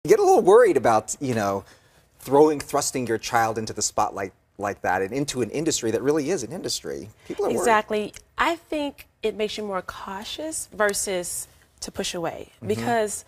You get a little worried about, thrusting your child into the spotlight like that and into an industry that really is an industry. People are worried. Exactly. I think it makes you more cautious versus to push away, because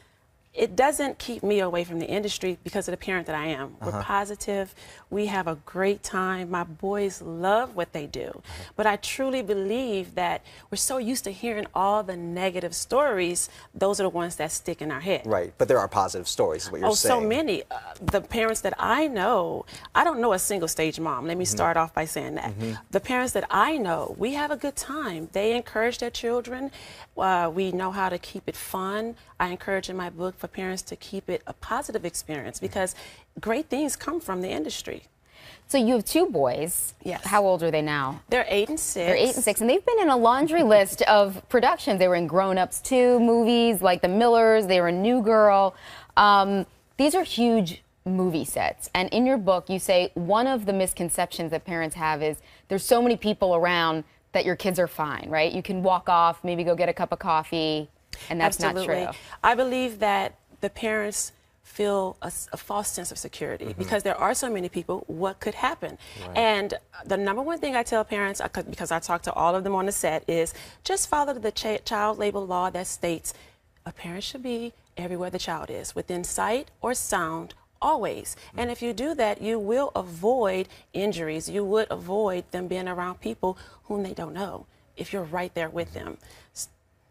it doesn't keep me away from the industry because of the parent that I am. We're positive. We have a great time. My boys love what they do. But I truly believe that we're so used to hearing all the negative stories. Those are the ones that stick in our head. Right, but there are positive stories, is what you're saying. Oh, so many. The parents that I know, I don't know a single stage mom. Let me start off by saying that. The parents that I know, we have a good time. They encourage their children. We know how to keep it fun. I encourage in my book for parents to keep it a positive experience, because great things come from the industry. So you have two boys. Yes. How old are they now? They're 8 and 6. They're 8 and 6, and they've been in a laundry list of productions. They were in Grown Ups 2 movies, like The Millers. They were in New Girl. These are huge movie sets. And in your book, you say one of the misconceptions that parents have is there's so many people around that your kids are fine, right? You can walk off, maybe go get a cup of coffee, and that's Absolutely. not true. I believe that the parents feel a false sense of security because there are so many people. What could happen? Right. And the number one thing I tell parents, because I talk to all of them on the set, is just follow the child labor law that states a parent should be everywhere the child is, within sight or sound, always. And if you do that, you will avoid injuries. You would avoid them being around people whom they don't know if you're right there with them.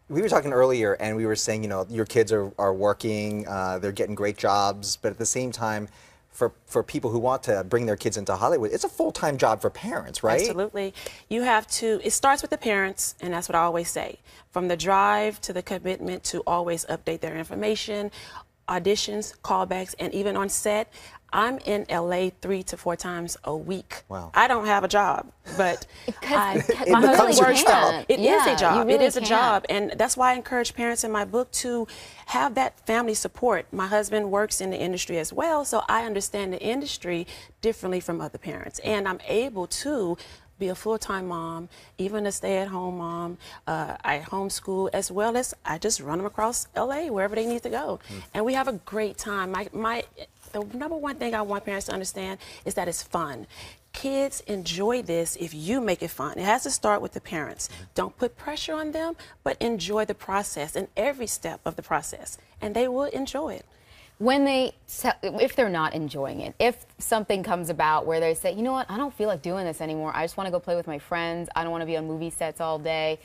We were talking earlier, and we were saying, your kids are working, they're getting great jobs, but at the same time, for people who want to bring their kids into Hollywood, it's a full-time job for parents, right? Absolutely. You have to, it starts with the parents, and that's what I always say. From the drive to the commitment to always update their information, auditions, callbacks, and even on set. I'm in LA 3 to 4 times a week. Wow. I don't have a job, but my becomes your job. It is a job. Really it is a job, and that's why I encourage parents in my book to have that family support. My husband works in the industry as well, so I understand the industry differently from other parents, and I'm able to be a full-time mom, even a stay-at-home mom. I homeschool, as well as I just run them across LA wherever they need to go, and we have a great time. The number one thing I want parents to understand is that it's fun. Kids enjoy this if you make it fun. It has to start with the parents. Don't put pressure on them, but enjoy the process and every step of the process, and they will enjoy it. If they're not enjoying it, if something comes about where they say, you know what, I don't feel like doing this anymore. I just want to go play with my friends. I don't want to be on movie sets all day.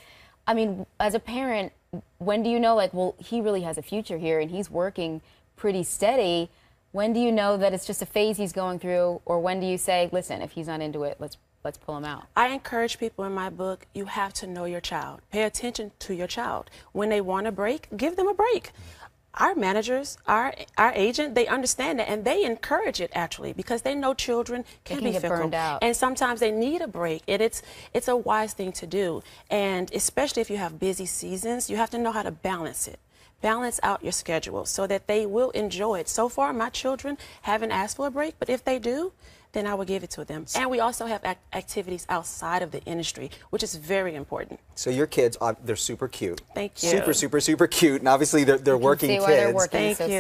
I mean, as a parent, when do you know, like, well, he really has a future here and he's working pretty steady? When do you know that it's just a phase he's going through, or when do you say, listen, if he's not into it, let's pull him out? I encourage people in my book, you have to know your child. Pay attention to your child. When they want a break, give them a break. Our managers, our agent, they understand that, and they encourage it, actually, because they know children can be get fickle, burned out, and sometimes they need a break, and it's a wise thing to do. And especially if you have busy seasons, you have to know how to balance it. Balance out your schedule so that they will enjoy it. So far, my children haven't asked for a break, but if they do, then I will give it to them. And we also have activities outside of the industry, which is very important. So your kids, they're super cute. Thank you. Super, super, super cute. And obviously, they're working kids. They're working. Thank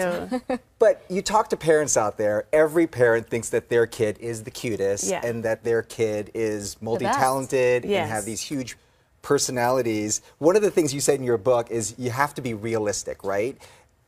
you. But you talk to parents out there, every parent thinks that their kid is the cutest, and that their kid is multi-talented and have these huge personalities. One of the things you said in your book is you have to be realistic, right?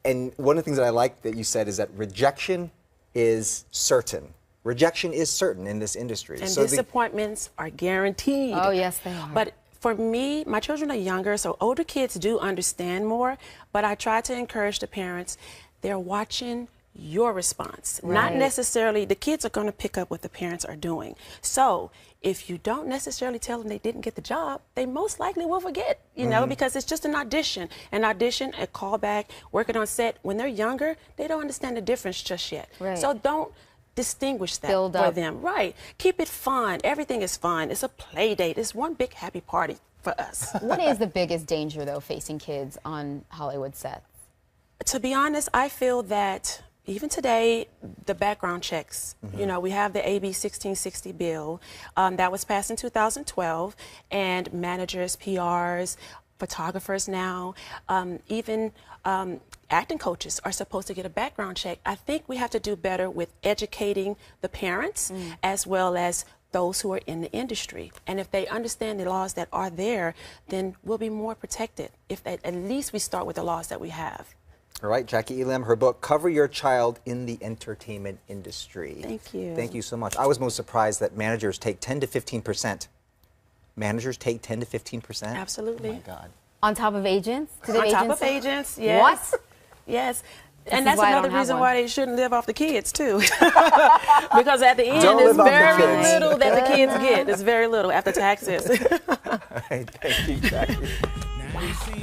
And one of the things that I like that you said is that rejection is certain. Rejection is certain in this industry. And disappointments are guaranteed. Oh, yes, they are. But for me, my children are younger, so older kids do understand more, but I try to encourage the parents, they're watching your response. Right. Not necessarily, the kids are going to pick up what the parents are doing. So if you don't necessarily tell them they didn't get the job, they most likely will forget, you know, because it's just an audition. An audition, a callback, working on set. When they're younger, they don't understand the difference just yet. Right. So don't distinguish that for them. Right. Keep it fun. Everything is fun. It's a play date. It's one big happy party for us. What is the biggest danger, though, facing kids on Hollywood sets? To be honest, I feel that even today, the background checks, you know, we have the AB 1660 bill that was passed in 2012, and managers, PRs, photographers now, even acting coaches are supposed to get a background check. I think we have to do better with educating the parents as well as those who are in the industry. And if they understand the laws that are there, then we'll be more protected. If at least we start with the laws that we have. All right, Jackie Elam, her book, Cover Your Child in the Entertainment Industry. Thank you. Thank you so much. I was most surprised that managers take 10 to 15%. Managers take 10 to 15%? Absolutely. Oh my God. On top of agents? On top of agents, yes. What? Yes. And that's another reason why they shouldn't live off the kids, too. Because at the end, it's very little that the kids get. It's very little after taxes. All right, thank you, Jackie.